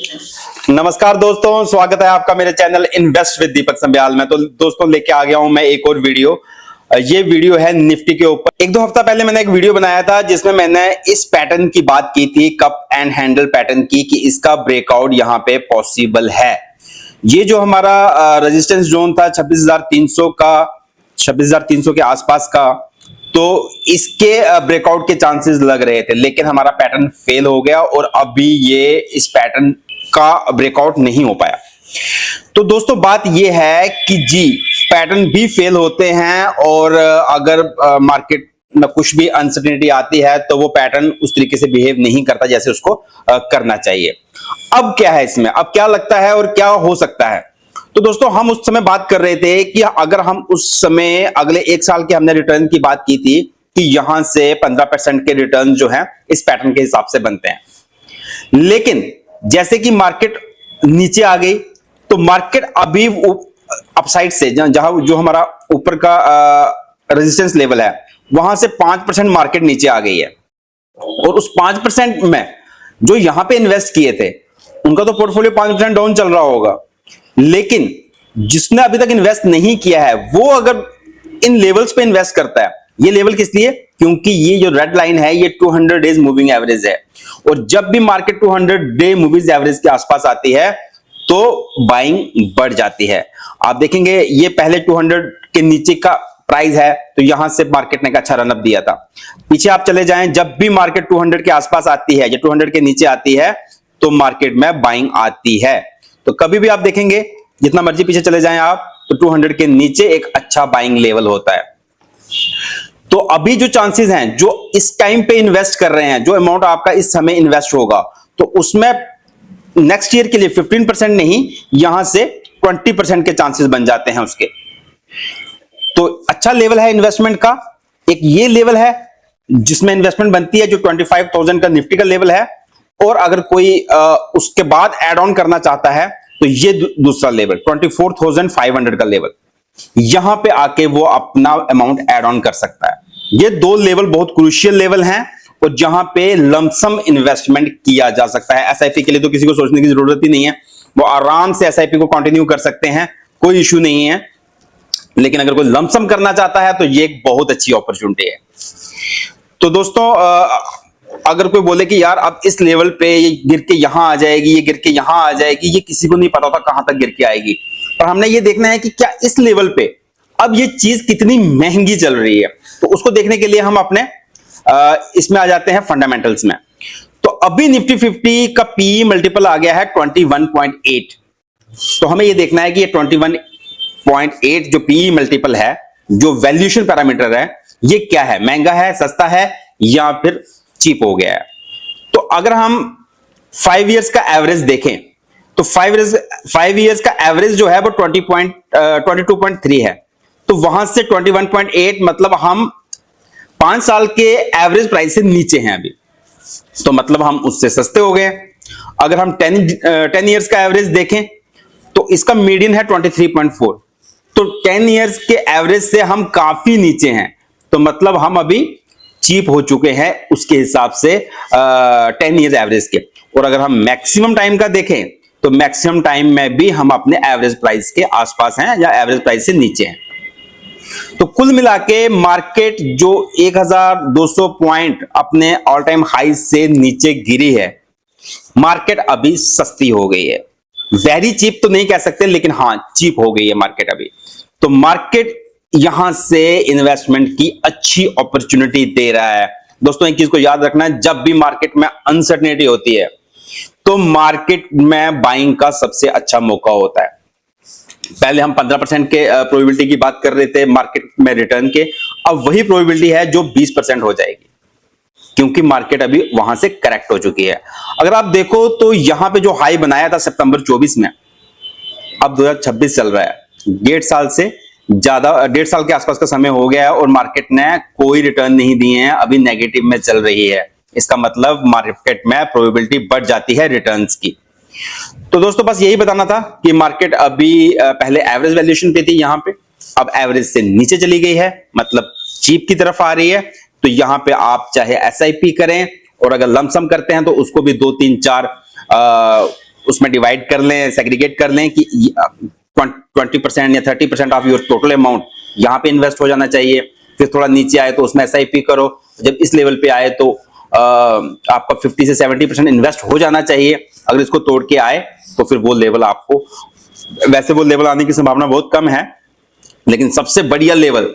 नमस्कार दोस्तों, स्वागत है आपका मेरे चैनल इन्वेस्ट विद दीपक संब्याल में। तो दोस्तों लेके आ गया हूं मैं एक और वीडियो। ये वीडियो है निफ्टी के ऊपर। एक दो हफ्ता पहले मैंने एक वीडियो बनाया था जिसमें मैंने इस पैटर्न की बात की थी, कप एंड हैंडल पैटर्न की, कि इसका ब्रेकआउट यहां पे पॉसिबल है। ये जो हमारा रेजिस्टेंस जोन था 26,300 का, 26,300 के आसपास का, तो इसके ब्रेकआउट के चांसेस लग रहे थे, लेकिन हमारा पैटर्न फेल हो गया और अभी ये इस पैटर्न का ब्रेकआउट नहीं हो पाया। तो दोस्तों बात ये है कि जी पैटर्न भी फेल होते हैं, और अगर मार्केट में कुछ भी अनसर्टेनिटी आती है तो वो पैटर्न उस तरीके से बिहेव नहीं करता जैसे उसको करना चाहिए। अब क्या है इसमें, अब क्या लगता है और क्या हो सकता है? तो दोस्तों हम उस समय बात कर रहे थे कि अगर हम उस समय अगले एक साल के हमने रिटर्न की बात की थी कि यहां से 15% के रिटर्न जो है इस पैटर्न के हिसाब से बनते हैं। लेकिन जैसे कि मार्केट नीचे आ गई तो मार्केट अभी अपसाइड से जहां जो हमारा ऊपर का रेजिस्टेंस लेवल है वहां से 5% मार्केट नीचे आ गई है, और उस 5% में जो यहां पे इन्वेस्ट किए थे उनका तो पोर्टफोलियो 5% डाउन चल रहा होगा। लेकिन जिसने अभी तक इन्वेस्ट नहीं किया है वो अगर इन लेवल्स पे इन्वेस्ट करता है, ये लेवल किस लिए? क्योंकि ये जो रेड लाइन है ये 200 डेज मूविंग एवरेज है, और जब भी मार्केट 200 डे मूविंग एवरेज के आसपास आती है तो बाइंग बढ़ जाती है। आप देखेंगे ये पहले 200 के नीचे का प्राइस है, तो यहां से मार्केट ने एक अच्छा रनअप दिया था। पीछे आप चले जाएं, जब भी मार्केट 200 के आसपास आती है या 200 के नीचे आती है तो मार्केट में बाइंग आती है। तो कभी भी आप देखेंगे जितना मर्जी पीछे चले जाएं आप, तो 200 के नीचे एक अच्छा बाइंग लेवल होता है। तो अभी जो चांसेस हैं, जो इस टाइम पे इन्वेस्ट कर रहे हैं, जो अमाउंट आपका इस समय इन्वेस्ट होगा, तो उसमें नेक्स्ट ईयर के लिए 15% नहीं, यहां से 20% के चांसेस बन जाते हैं उसके। तो अच्छा लेवल है इन्वेस्टमेंट का। एक ये लेवल है जिसमें इन्वेस्टमेंट बनती है, जो 25,000 का निफ्टी का लेवल है, और अगर कोई उसके बाद एड ऑन करना चाहता है तो ये दूसरा लेवल 24,500 का लेवल, यहां पे आके वो अपना अमाउंट एड ऑन कर सकता है। ये दो लेवल बहुत क्रूशियल लेवल हैं, और जहां पे लमसम इन्वेस्टमेंट किया जा सकता है। एसआईपी के लिए तो किसी को सोचने की जरूरत ही नहीं है, वो आराम से एसआईपी को कंटिन्यू कर सकते हैं, कोई इश्यू नहीं है। लेकिन अगर कोई लमसम करना चाहता है तो ये एक बहुत अच्छी अपॉर्चुनिटी है। तो दोस्तों अगर कोई बोले कि यार अब इस लेवल पे ये गिर के यहां आ जाएगी, ये गिर के यहां आ जाएगी, ये किसी को नहीं पता था कहां तक गिर के आएगी। पर हमने ये देखना है कि क्या इस लेवल पे अब ये चीज कितनी महंगी चल रही है। तो उसको देखने के लिए हम अपने इसमें आ जाते हैं फंडामेंटल्स में। तो अभी निफ्टी 50 का पी मल्टीपल आ गया है 21.8। तो हमें ये देखना है कि ये 21.8 जो पी मल्टीपल है, जो वैल्यूएशन पैरामीटर है, ये क्या है? महंगा है, सस्ता है, या फिर चीप हो गया है? तो अगर हम 5 इयर्स का एवरेज देखें तो 5 इयर्स का एवरेज जो है वो 22.3 है। तो वहां से 21.8 मतलब हम 5 साल के एवरेज प्राइस से नीचे हैं अभी, तो मतलब हम उससे सस्ते हो गए। अगर हम 10 इयर्स का एवरेज देखें तो इसका मीडियन है 23.4, तो 10 इयर्स के एवरेज से हम काफी नीचे हैं, तो मतलब हम अभी चीप हो चुके हैं उसके हिसाब से 10 इयर्स एवरेज के। और अगर हम मैक्सिमम टाइम का देखें तो मैक्सिमम टाइम में भी हम अपने एवरेज प्राइस के आसपास हैं या एवरेज प्राइस से नीचे हैं। तो कुल मिला के मार्केट जो 1200 पॉइंट अपने ऑल टाइम हाई से नीचे गिरी है, मार्केट अभी सस्ती हो गई है। वेरी चीप तो नहीं कह सकते, लेकिन हां चीप हो गई है मार्केट अभी। तो मार्केट यहां से इन्वेस्टमेंट की अच्छी अपॉर्चुनिटी दे रहा है। दोस्तों एक चीज को याद रखना है, जब भी मार्केट में अनसर्टेनिटी होती है तो मार्केट में बाइंग का सबसे अच्छा मौका होता है। पहले हम 15% के प्रोबेबिलिटी की बात कर रहे थे मार्केट में रिटर्न के, अब वही प्रोबेबिलिटी है जो 20% हो जाएगी, क्योंकि मार्केट अभी वहां से करेक्ट हो चुकी है। अगर आप देखो तो यहां पे जो हाई बनाया था सितंबर 24 में, अब 2026 चल रहा है, 1.5 साल के आसपास का समय हो गया है, और मार्केट ने कोई रिटर्न नहीं दिए हैं, अभी नेगेटिव में चल रही है। इसका मतलब मार्केट में प्रोबेबिलिटी बढ़ जाती है रिटर्न्स की। तो दोस्तों बस यही बताना था कि मार्केट अभी पहले एवरेज वैल्यूएशन पे थी, यहां पे अब एवरेज से नीचे चली गई है, मतलब चीप की तरफ आ रही है। तो यहां पे आप चाहे एसआईपी करें, और अगर लमसम करते हैं तो उसको भी 2 3 4 उसमें डिवाइड कर लें, सेग्रीगेट कर लें कि 20% या 30% ऑफ योर टोटल अमाउंट यहाँ पे इन्वेस्ट हो जाना चाहिए। फिर थोड़ा नीचे आए तो उसमें SIP करो, जब इस लेवल पे आए तो आपका 50 से 70% इन्वेस्ट हो जाना चाहिए। अगर इसको तोड़ के आए तो फिर वो लेवल आपको, वैसे वो लेवल आने की संभावना बहुत कम है, लेकिन सबसे बढ़िया लेवल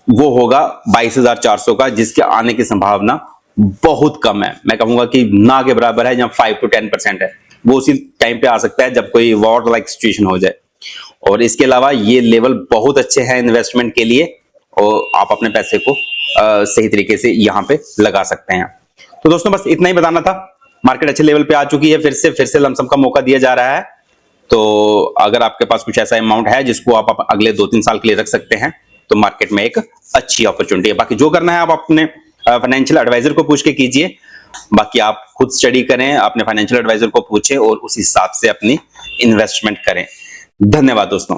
वो होगा 22,400 का, जिसके आने की संभावना बहुत कम है। मैं कहूंगा कि ना के बराबर है, जहां 5 to 10% है, वो उसी टाइम पे आ सकता है जब कोई वॉर लाइक सिचुएशन हो जाए। और इसके अलावा ये लेवल बहुत अच्छे हैं इन्वेस्टमेंट के लिए, और आप अपने पैसे को सही तरीके से यहाँ पे लगा सकते हैं। तो दोस्तों बस इतना ही बताना था। मार्केट अच्छे लेवल पे आ चुकी है, फिर से लमसम का मौका दिया जा रहा है। तो अगर आपके पास कुछ ऐसा अमाउंट है जिसको आप अगले 2-3 साल के लिए रख सकते हैं, तो मार्केट में एक अच्छी अपॉर्चुनिटी है। बाकी जो करना है आप अपने फाइनेंशियल एडवाइजर को पूछ के कीजिए। बाकी आप खुद स्टडी करें, अपने फाइनेंशियल एडवाइजर को पूछें और उस हिसाब से अपनी इन्वेस्टमेंट करें। धन्यवाद दोस्तों।